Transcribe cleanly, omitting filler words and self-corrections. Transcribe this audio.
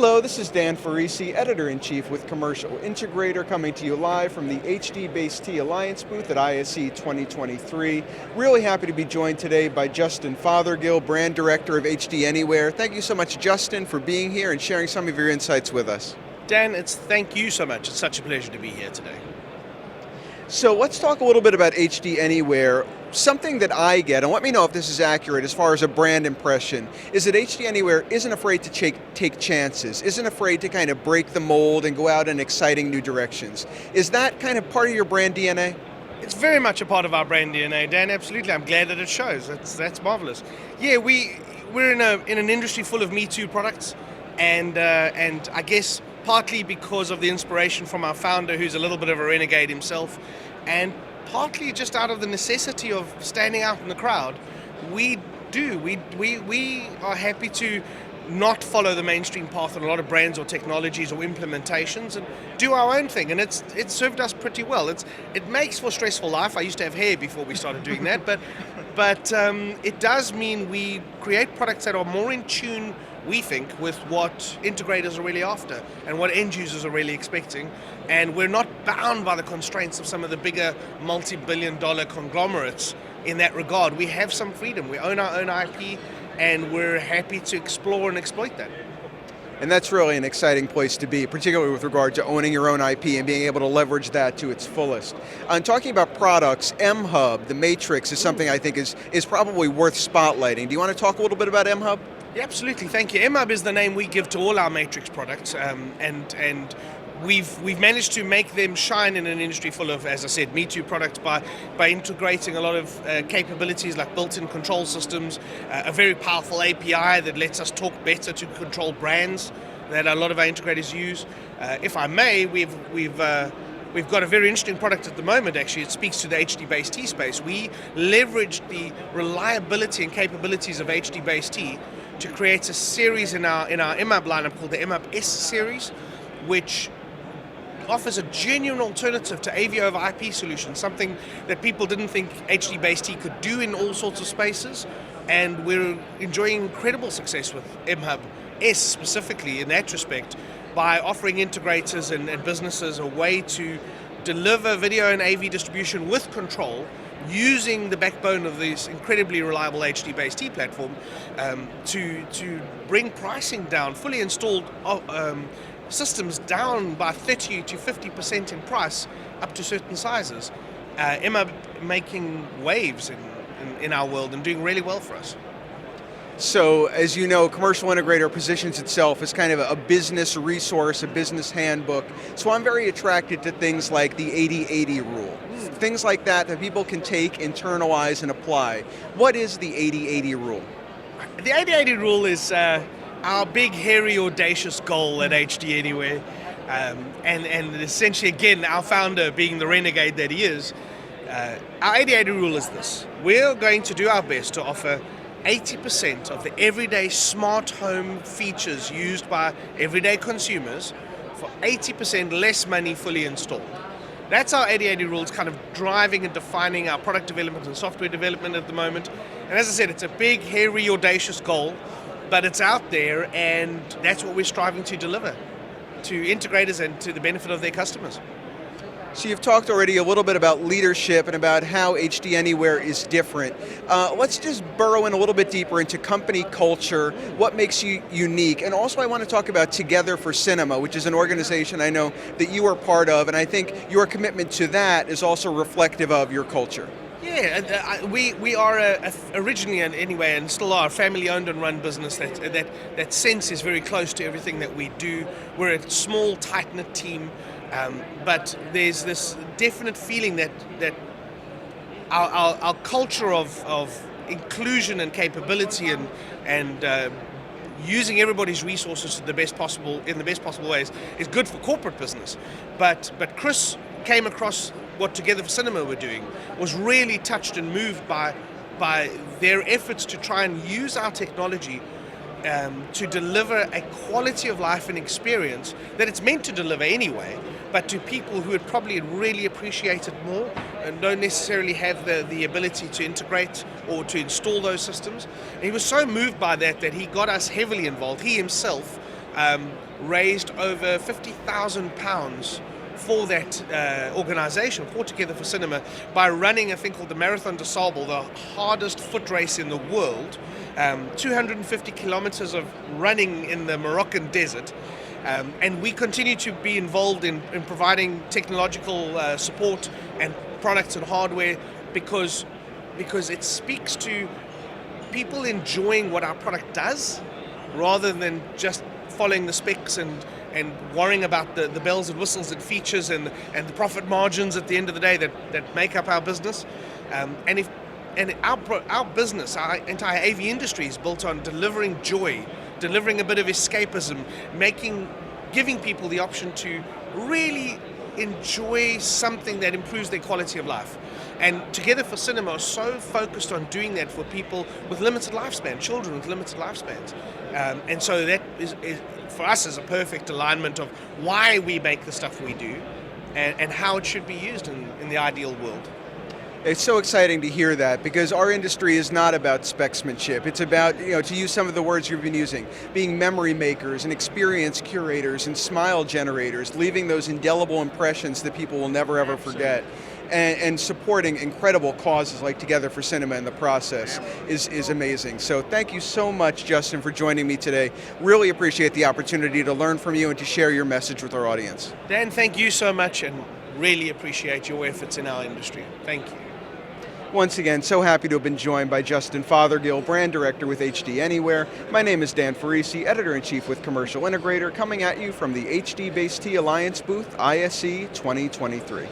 Hello, this is Dan Ferrisi, Editor-in-Chief with Commercial Integrator, coming to you live from the HDBaseT Alliance booth at ISE 2023. Really happy to be joined today by Justin Fothergill, Brand Director of HDANYWHERE. Thank you so much, Justin, for being here and sharing some of your insights with us. Dan, thank you so much. It's such a pleasure to be here today. So let's talk a little bit about HDANYWHERE. Something that I get, and let me know if this is accurate as far as a brand impression, is that HDANYWHERE isn't afraid to take chances, isn't afraid to kind of break the mold and go out in exciting new directions. Is that kind of part of your brand DNA? It's very much a part of our brand DNA, Dan, absolutely. I'm glad that it shows. That's marvelous. Yeah, we're in an industry full of Me Too products, and I guess partly because of the inspiration from our founder, who's a little bit of a renegade himself, and partly just out of the necessity of standing out in the crowd, we are happy to not follow the mainstream path on a lot of brands or technologies or implementations and do our own thing, and it's served us pretty well. It makes for a stressful life. I used to have hair before we started doing that, but it does mean we create products that are more in tune, we think, with what integrators are really after and what end users are really expecting, and we're not bound by the constraints of some of the bigger multi-billion-dollar conglomerates in that regard. We have some freedom. We own our own IP, and we're happy to explore and exploit that. And that's really an exciting place to be, particularly with regard to owning your own IP and being able to leverage that to its fullest. And talking about products, MHUB, the Matrix, is something I think is probably worth spotlighting. Do you want to talk a little bit about MHUB? Yeah, absolutely, thank you. MHUB is the name we give to all our Matrix products, and we've managed to make them shine in an industry full of, as I said, Me Too products by integrating a lot of capabilities like built-in control systems, a very powerful API that lets us talk better to control brands that a lot of our integrators use. If I may, we've got a very interesting product at the moment, actually. It speaks to the HDBaseT space. We leveraged the reliability and capabilities of HDBaseT to create a series in our MHUB lineup called the MHUB S series, which offers a genuine alternative to AV over IP solutions, something that people didn't think HDBaseT could do in all sorts of spaces, and we're enjoying incredible success with MHUB S specifically in that respect by offering integrators and businesses a way to deliver video and AV distribution with control using the backbone of this incredibly reliable HDBaseT platform to bring pricing down, fully installed systems down by 30 to 50% in price up to certain sizes. MHUB making waves in our world and doing really well for us. So, as you know, Commercial Integrator positions itself as kind of a business resource, a business handbook. So I'm very attracted to things like the 80-80 rule. Things like that people can take, internalize, and apply. What is the 80-80 rule? The 80-80 rule is our big, hairy, audacious goal at HDANYWHERE. And essentially, again, our founder being the renegade that he is, our 80-80 rule is this. We're going to do our best to offer 80% of the everyday smart home features used by everyday consumers for 80% less money fully installed. That's our 80-80 rule. It's kind of driving and defining our product development and software development at the moment. And as I said, it's a big, hairy, audacious goal, but it's out there, and that's what we're striving to deliver to integrators and to the benefit of their customers. So you've talked already a little bit about leadership and about how HDANYWHERE is different. Let's just burrow in a little bit deeper into company culture, what makes you unique, and also I want to talk about Together for Cinema, which is an organization I know that you are part of, and I think your commitment to that is also reflective of your culture. Yeah, we are originally, anyway, and still are, a family-owned and run business that sense is very close to everything that we do. We're a small, tight-knit team. But there's this definite feeling that our culture of inclusion and capability and using everybody's resources in the best possible ways is good for corporate business. But Chris came across what Together for Cinema were doing, was really touched and moved by their efforts to try and use our technology to deliver a quality of life and experience that it's meant to deliver anyway, but to people who would probably really appreciate it more and don't necessarily have the ability to integrate or to install those systems. And he was so moved by that he got us heavily involved. He himself raised over £50,000 for that organization, for Together for Cinema, by running a thing called the Marathon des Sables, the hardest foot race in the world, 250 kilometers of running in the Moroccan desert. And we continue to be involved in providing technological support and products and hardware because it speaks to people enjoying what our product does rather than just following the specs and worrying about the bells and whistles and features and the profit margins at the end of the day that make up our business. And our business, our entire AV industry is built on delivering joy, delivering a bit of escapism, giving people the option to really enjoy something that improves their quality of life. And Together for Cinema are so focused on doing that for people with limited lifespan, children with limited lifespans. And so that is for us is a perfect alignment of why we make the stuff we do and how it should be used in the ideal world. It's so exciting to hear that, because our industry is not about specsmanship. It's about, to use some of the words you've been using, being memory makers and experience curators and smile generators, leaving those indelible impressions that people will never ever forget. And supporting incredible causes like Together for Cinema in the process is amazing. So thank you so much, Justin, for joining me today. Really appreciate the opportunity to learn from you and to share your message with our audience. Dan, thank you so much, and really appreciate your efforts in our industry. Thank you. Once again, so happy to have been joined by Justin Fothergill, Brand Director with HDANYWHERE. My name is Dan Ferrisi, Editor-in-Chief with Commercial Integrator, coming at you from the HDBaseT Alliance booth, ISE 2023.